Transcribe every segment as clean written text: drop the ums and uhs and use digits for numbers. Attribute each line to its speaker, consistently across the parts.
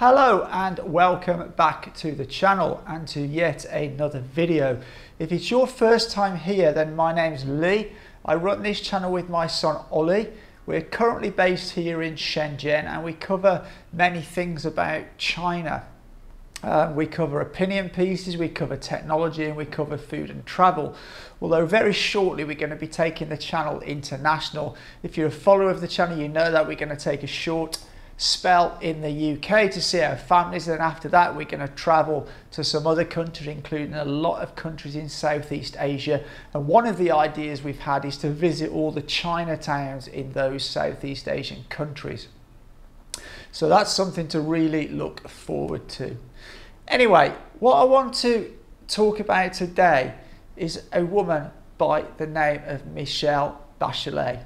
Speaker 1: Hello and welcome back to the channel and to yet another video. If it's your first time here, then my name's Lee. I run this channel with my son Ollie. We're currently based here in Xinjiang and we cover many things about China. We cover opinion pieces, we cover technology, and we cover food and travel. Although very shortly we're going to be taking the channel international. If you're a follower of the channel, you know that we're going to take a short spell in the UK to see our families, and after that we're going to travel to some other countries, including a lot of countries in Southeast Asia. And one of the ideas we've had is to visit all the Chinatowns in those Southeast Asian countries. So that's something to really look forward to. Anyway, what I want to talk about today is a woman by the name of Michelle Bachelet.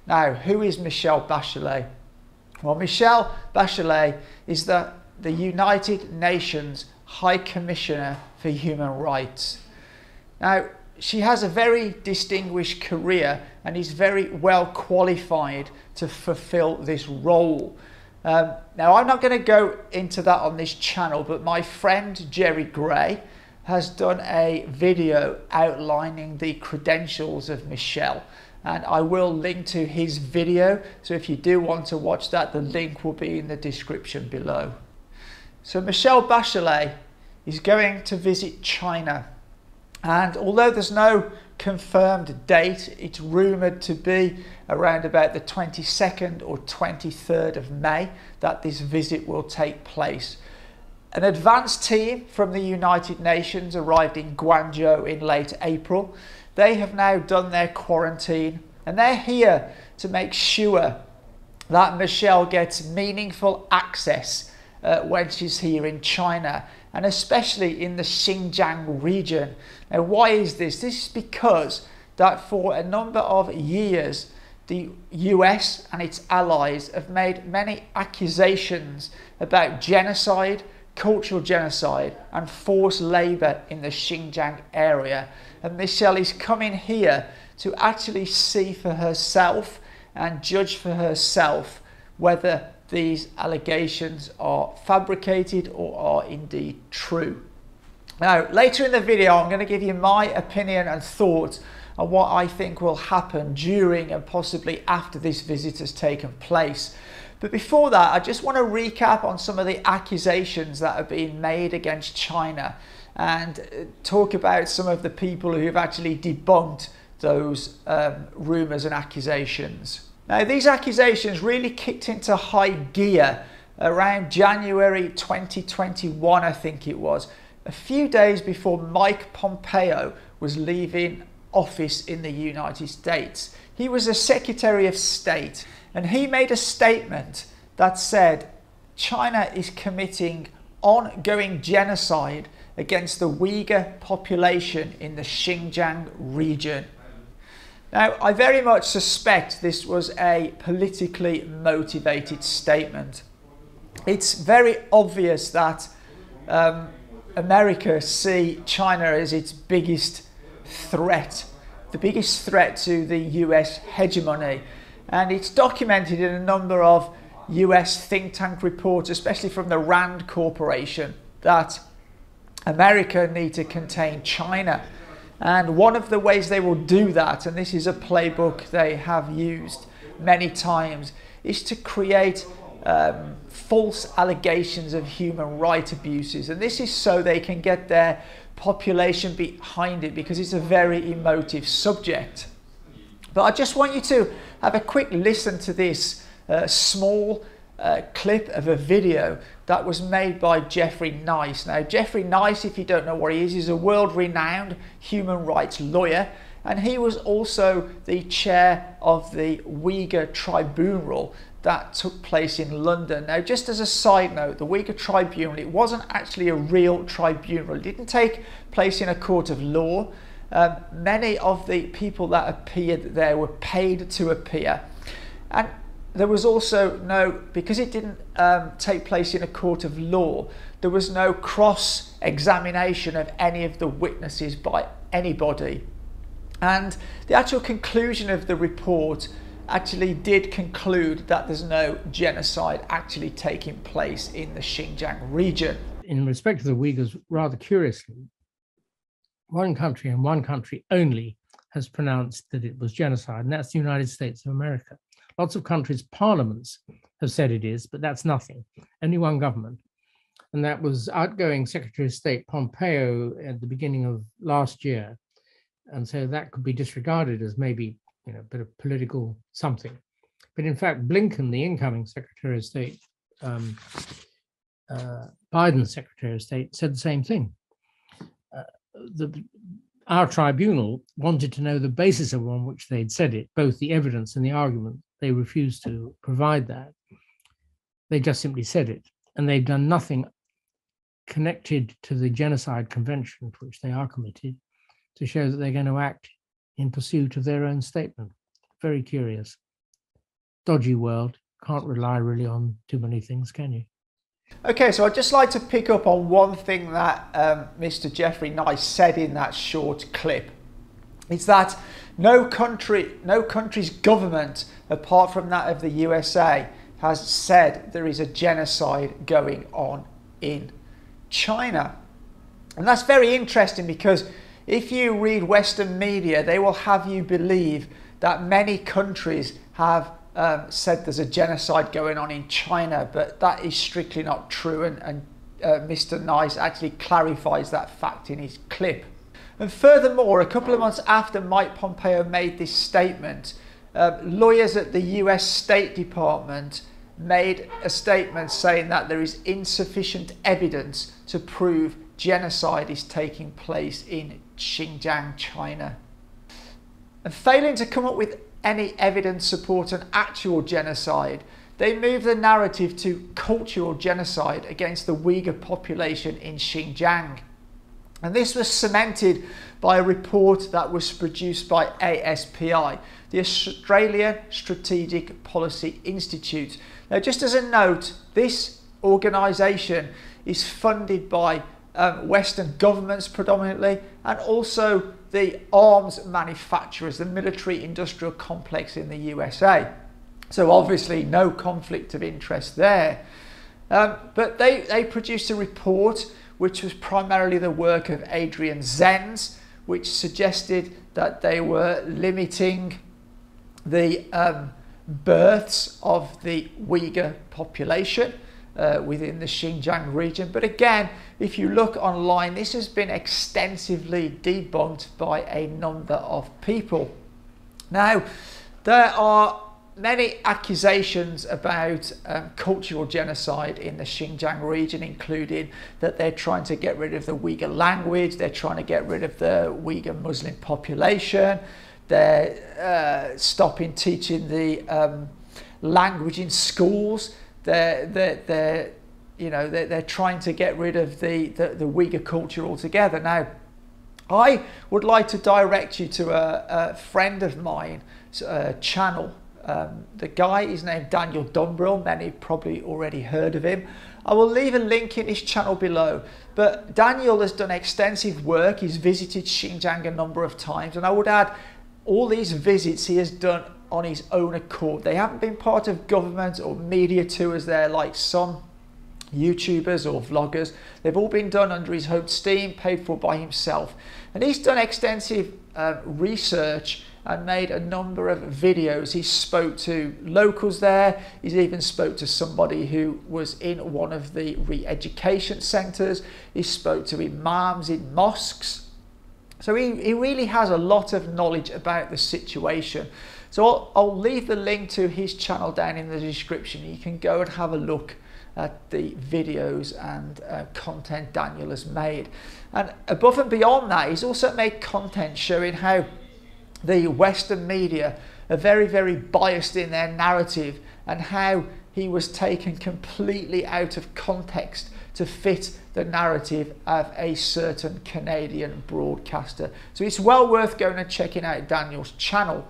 Speaker 1: Now, who is Michelle Bachelet? Well, Michelle Bachelet is the United Nations High Commissioner for Human Rights. Now, she has a very distinguished career and is very well qualified to fulfill this role. Now, I'm not going to go into that on this channel, but my friend Jerry Gray has done a video outlining the credentials of Michelle. And I will link to his video, so if you do want to watch that, the link will be in the description below. So Michelle Bachelet is going to visit China, and although there's no confirmed date, it's rumoured to be around about the 22nd or 23rd of May that this visit will take place. An advance team from the United Nations arrived in Guangzhou in late April. They have now done their quarantine and they're here to make sure that Michelle gets meaningful access when she's here in China, and especially in the Xinjiang region. Now, why is this? This is because that for a number of years the US and its allies have made many accusations about genocide, cultural genocide and forced labour in the Xinjiang area, and Michelle is coming here to actually see for herself and judge for herself whether these allegations are fabricated or are indeed true. Now, later in the video I'm going to give you my opinion and thoughts on what I think will happen during and possibly after this visit has taken place. But before that, I just want to recap on some of the accusations that have been made against China and talk about some of the people who have actually debunked those rumours and accusations. Now, these accusations really kicked into high gear around January 2021, I think it was, a few days before Mike Pompeo was leaving office in the United States. He was a Secretary of State, and he made a statement that said China is committing ongoing genocide against the Uyghur population in the Xinjiang region. Now, I very much suspect this was a politically motivated statement. It's very obvious that America see China as its biggest threat, the biggest threat to the US hegemony. And it's documented in a number of US think tank reports, especially from the Rand Corporation, that America need to contain China. And one of the ways they will do that, and this is a playbook they have used many times, is to create false allegations of human rights abuses. And this is so they can get their population behind it, because it's a very emotive subject. But I just want you to have a quick listen to this small clip of a video that was made by Jeffrey Nice. Now, Jeffrey Nice, if you don't know what he is a world-renowned human rights lawyer, and he was also the chair of the Uyghur Tribunal that took place in London. Now, just as a side note, the Uyghur Tribunal, it wasn't actually a real tribunal. It didn't take place in a court of law. Many of the people that appeared there were paid to appear, and there was also no, because it didn't take place in a court of law, there was no cross-examination of any of the witnesses by anybody. And the actual conclusion of the report actually did conclude that there's no genocide actually taking place in the Xinjiang region.
Speaker 2: In respect to the Uyghurs, rather curiously, one country and one country only has pronounced that it was genocide, and that's the United States of America. Lots of countries' parliaments have said it is, but that's nothing. Only one government. And that was outgoing Secretary of State Pompeo at the beginning of last year. And so that could be disregarded as maybe, a bit of political something. But in fact, Blinken, the incoming Secretary of State, Biden's Secretary of State, said the same thing. Our tribunal wanted to know the basis on which they'd said it, both the evidence and the argument. They refused to provide that. They just simply said it. And they've done nothing connected to the Genocide Convention, to which they are committed, to show that they're going to act in pursuit of their own statement. Very curious. Dodgy world. Can't rely really on too many things, can you?
Speaker 1: Okay, so I'd just like to pick up on one thing that Mr. Jeffrey Nice said in that short clip. It's that no country's government, apart from that of the USA, has said there is a genocide going on in China. And that's very interesting, because if you read Western media, they will have you believe that many countries have said there's a genocide going on in China, but that is strictly not true, and Mr. Nice actually clarifies that fact in his clip. And furthermore, a couple of months after Mike Pompeo made this statement, lawyers at the US State Department made a statement saying that there is insufficient evidence to prove genocide is taking place in Xinjiang, China. And failing to come up with any evidence supporting actual genocide, they move the narrative to cultural genocide against the Uyghur population in Xinjiang. And this was cemented by a report that was produced by ASPI, the Australian Strategic Policy Institute. Now, just as a note, this organisation is funded by Western governments predominantly, and also the arms manufacturers, the military industrial complex in the USA. So obviously no conflict of interest there. But they produced a report which was primarily the work of Adrian Zenz, which suggested that they were limiting the births of the Uyghur population within the Xinjiang region. But again, if you look online, this has been extensively debunked by a number of people. Now, there are many accusations about cultural genocide in the Xinjiang region, including that they're trying to get rid of the Uyghur language, they're trying to get rid of the Uyghur Muslim population, they're stopping teaching the language in schools, they're trying to get rid of the Uyghur culture altogether. Now, I would like to direct you to a friend of mine's channel. The guy is named Daniel Dumbrill. Many probably already heard of him. I will leave a link in his channel below. But Daniel has done extensive work. He's visited Xinjiang a number of times, and I would add, all these visits he has done on his own accord. They haven't been part of government or media tours there like some YouTubers or vloggers. They've all been done under his own steam, paid for by himself. And he's done extensive research and made a number of videos. He spoke to locals there. He's even spoke to somebody who was in one of the re-education centres. He spoke to imams in mosques. So he really has a lot of knowledge about the situation. So I'll leave the link to his channel down in the description. You can go and have a look at the videos and content Daniel has made. And above and beyond that, he's also made content showing how the Western media are very, very biased in their narrative, and how he was taken completely out of context to fit the narrative of a certain Canadian broadcaster. So it's well worth going and checking out Daniel's channel.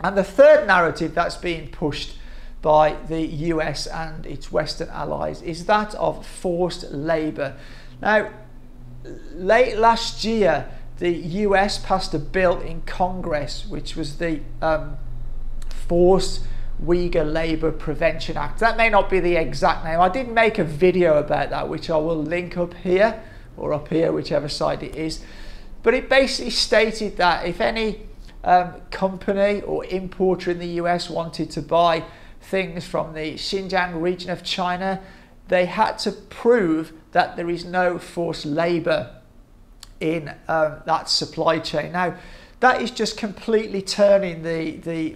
Speaker 1: And the third narrative that's being pushed by the US and its Western allies is that of forced labour. Now, late last year, the US passed a bill in Congress, which was the Forced Uyghur Labour Prevention Act. That may not be the exact name. I did make a video about that, which I will link up here or up here, whichever side it is. But it basically stated that if any company or importer in the US wanted to buy things from the Xinjiang region of China, they had to prove that there is no forced labour in that supply chain. Now, that is just completely turning the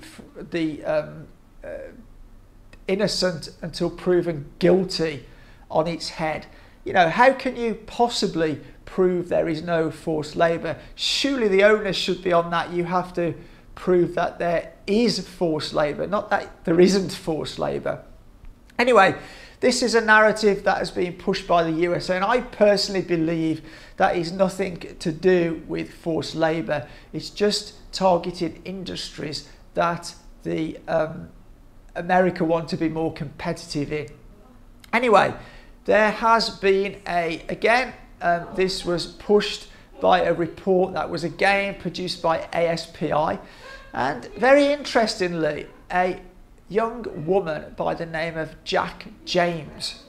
Speaker 1: innocent until proven guilty on its head. You know, how can you possibly prove there is no forced labour? Surely the onus should be on that you have to prove that there is forced labour, not that there isn't forced labour. Anyway, this is a narrative that has been pushed by the USA, and I personally believe that is nothing to do with forced labour. It's just targeted industries that the America want to be more competitive in. Anyway, there has been this was pushed by a report that was again produced by ASPI, and very interestingly, a young woman by the name of Jack James.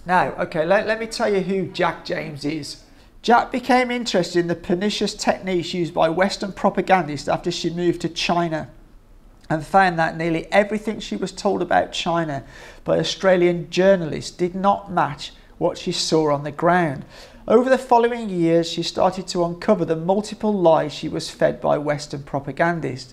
Speaker 1: Now, okay, let me tell you who Jack James is. Jack became interested in the pernicious techniques used by Western propagandists after she moved to China, and found that nearly everything she was told about China by Australian journalists did not match what she saw on the ground. Over the following years, she started to uncover the multiple lies she was fed by Western propagandists.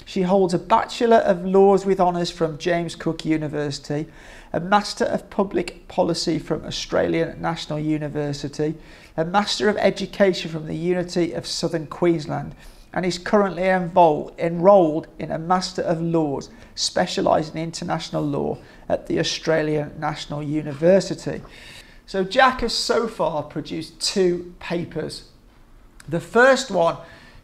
Speaker 1: She holds a Bachelor of Laws with honours from James Cook University, a Master of Public Policy from Australian National University, a Master of Education from the University of Southern Queensland, and is currently enrolled in a Master of Laws, specialising in international law at the Australian National University. So Jack has so far produced 2 papers. The first one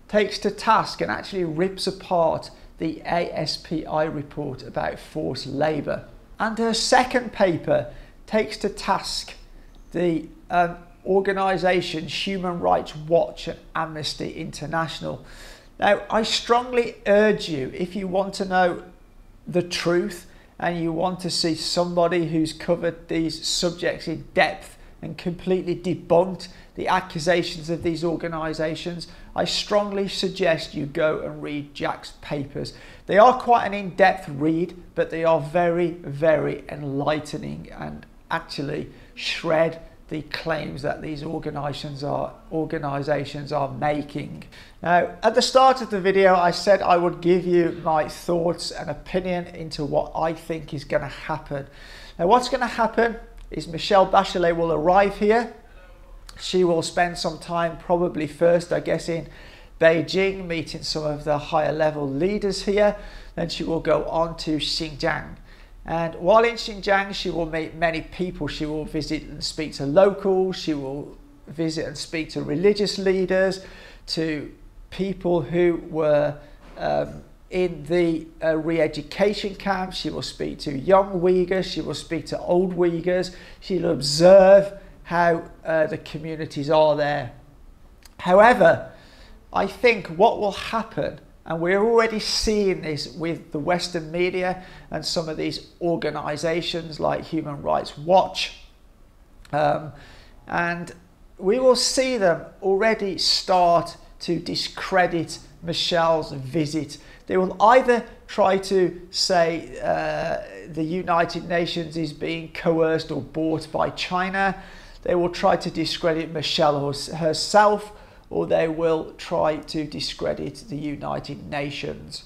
Speaker 1: takes to task and actually rips apart the ASPI report about forced labour. And her second paper takes to task the organisations Human Rights Watch and Amnesty International. Now, I strongly urge you, if you want to know the truth and you want to see somebody who's covered these subjects in depth and completely debunked the accusations of these organisations, I strongly suggest you go and read Jack's papers. They are quite an in-depth read, but they are very, very enlightening and actually shred the claims that these organisations are making. Now, at the start of the video, I said I would give you my thoughts and opinion into what I think is going to happen. Now, what's going to happen is Michelle Bachelet will arrive here. She will spend some time, probably first, I guess, in Beijing, meeting some of the higher level leaders here. Then she will go on to Xinjiang. And while in Xinjiang, she will meet many people. She will visit and speak to locals. She will visit and speak to religious leaders, to people who were in the re-education camps. She will speak to young Uyghurs. She will speak to old Uyghurs. She will observe how the communities are there. However, I think what will happen, and we're already seeing this with the Western media and some of these organisations like Human Rights Watch, and we will see them already start to discredit Michelle's visit. They will either try to say the United Nations is being coerced or bought by China. They will try to discredit Michelle herself, or they will try to discredit the United Nations.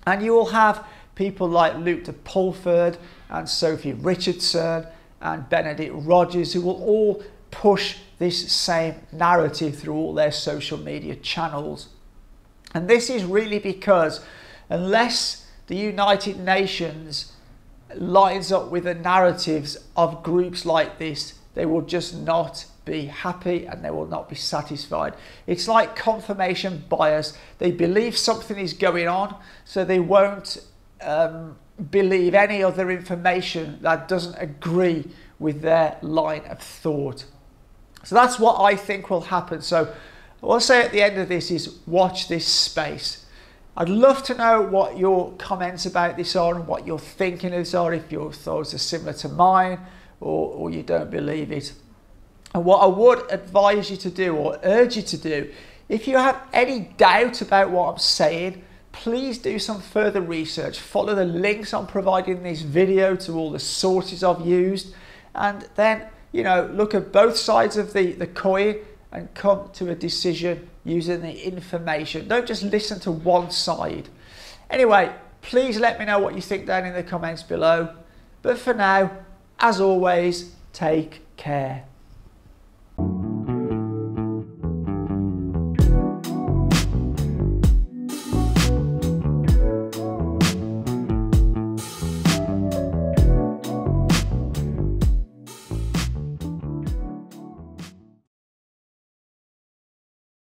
Speaker 1: And you will have people like Luke de Pulford and Sophie Richardson and Benedict Rogers, who will all push this same narrative through all their social media channels. And this is really because unless the United Nations lines up with the narratives of groups like this, they will just not be happy and they will not be satisfied. It's like confirmation bias. They believe something is going on, so they won't believe any other information that doesn't agree with their line of thought. So that's what I think will happen. So what I'll say at the end of this is watch this space. I'd love to know what your comments about this are and what you're thinking of this are, if your thoughts are similar to mine or you don't believe it. And what I would advise you to do, or urge you to do, if you have any doubt about what I'm saying, please do some further research. Follow the links I'm providing in this video to all the sources I've used, and then, you know, look at both sides of the coin and come to a decision using the information. Don't just listen to one side. Anyway, please let me know what you think down in the comments below. But for now, as always, take care.